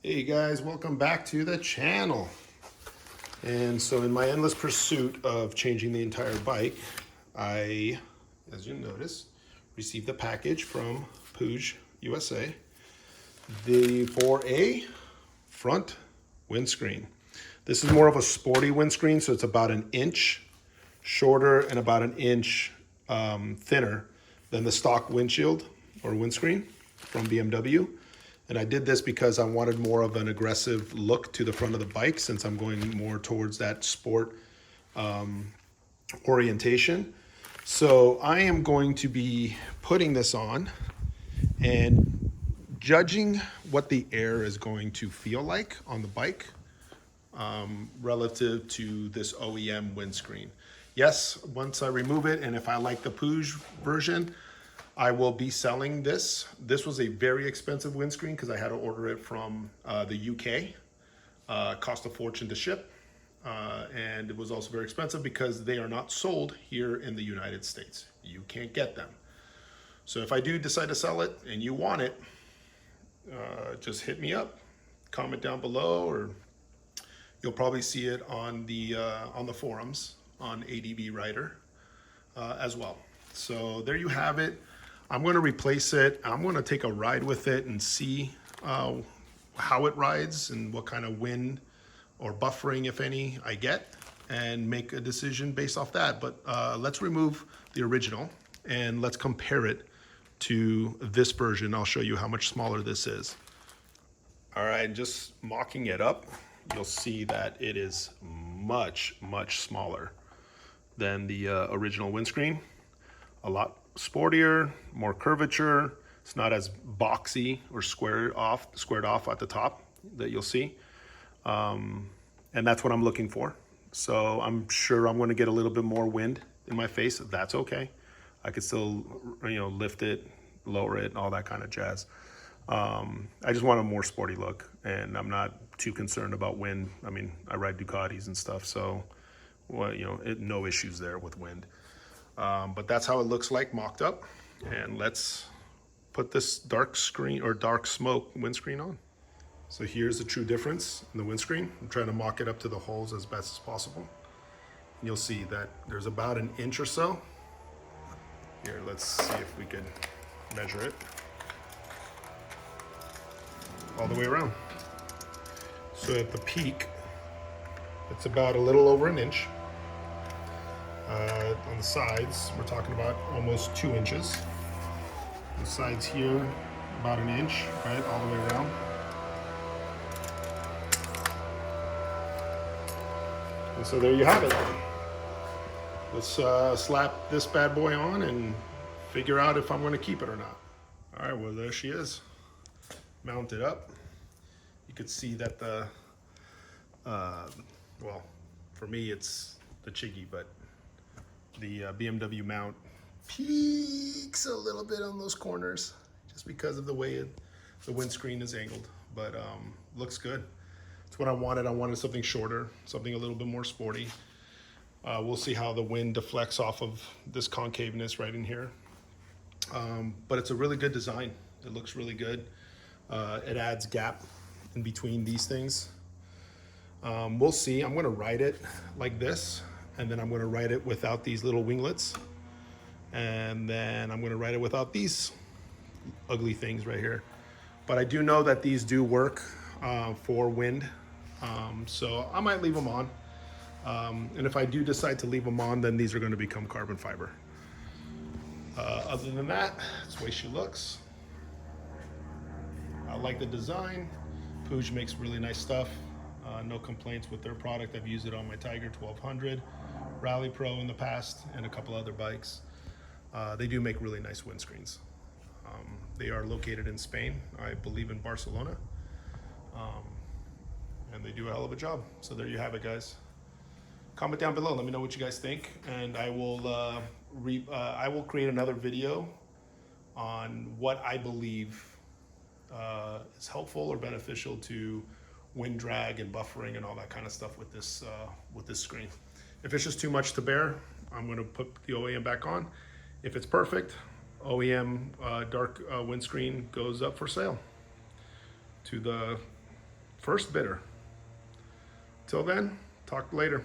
Hey guys, welcome back to the channel. And so in my endless pursuit of changing the entire bike, I, as you notice, received a package from Puig USA for a front windscreen. This is more of a sporty windscreen, so it's about an inch shorter and about an inch thinner than the stock windshield or windscreen from BMW. And I did this because I wanted more of an aggressive look to the front of the bike, since I'm going more towards that sport orientation. So I am going to be putting this on and judging what the air is going to feel like on the bike relative to this OEM windscreen. Yes, once I remove it, and if I like the Puig version, I will be selling this. This was a very expensive windscreen because I had to order it from the UK. Cost a fortune to ship. And it was also very expensive because they are not sold here in the United States. You can't get them. So if I do decide to sell it and you want it, just hit me up, comment down below, or you'll probably see it on the forums on ADB Rider as well. So there you have it. I'm going to replace it. I'm going to take a ride with it and see how it rides and what kind of wind or buffering, if any, I get, and make a decision based off that. But let's remove the original and let's compare it to this version. I'll show you how much smaller this is. All right, just mocking it up, you'll see that it is much, much smaller than the original windscreen. A lot sportier, more curvature. It's not as boxy or squared off at the top that you'll see. And that's what I'm looking for. So I'm sure I'm going to get a little bit more wind in my face. That's okay. I could still, lift it, lower it, all that kind of jazz. I just want a more sporty look, and I'm not too concerned about wind. I mean, I ride Ducatis and stuff, so no issues there with wind. But that's how it looks like mocked up. And let's put this dark screen or dark smoke windscreen on. So here's the true difference in the windscreen. I'm trying to mock it up to the holes as best as possible. And you'll see that there's about an inch or so. Here, let's see if we could measure it all the way around. So at the peak, it's about a little over an inch. On the sides, we're talking about almost 2 inches. The sides here, about an inch, right, all the way around. And so there you have it. Let's slap this bad boy on and figure out if I'm going to keep it or not. All right, well, there she is, mounted up. You could see that the, well, for me it's the Chiggy, but the BMW mount peaks a little bit on those corners just because of the way the windscreen is angled, but looks good. It's what I wanted. I wanted something shorter, something a little bit more sporty. We'll see how the wind deflects off of this concaveness right in here. But it's a really good design. It looks really good. It adds gap in between these things. We'll see. I'm going to ride it like this, and then I'm going to ride it without these little winglets, and then I'm going to ride it without these ugly things right here. But I do know that these do work for wind, so I might leave them on. And if I do decide to leave them on, then these are going to become carbon fiber. Other than that, it's the way she looks. I like the design. Puig makes really nice stuff. No complaints with their product. I've used it on my Tiger 1200, Rally Pro in the past, and a couple other bikes. They do make really nice windscreens. They are located in Spain, I believe in Barcelona. And they do a hell of a job. So there you have it, guys. Comment down below, let me know what you guys think, and I will create another video on what I believe is helpful or beneficial to wind drag and buffering and all that kind of stuff with this screen. If it's just too much to bear, I'm going to put the OEM back on. If it's perfect, OEM dark windscreen goes up for sale to the First bidder. Till then, talk later.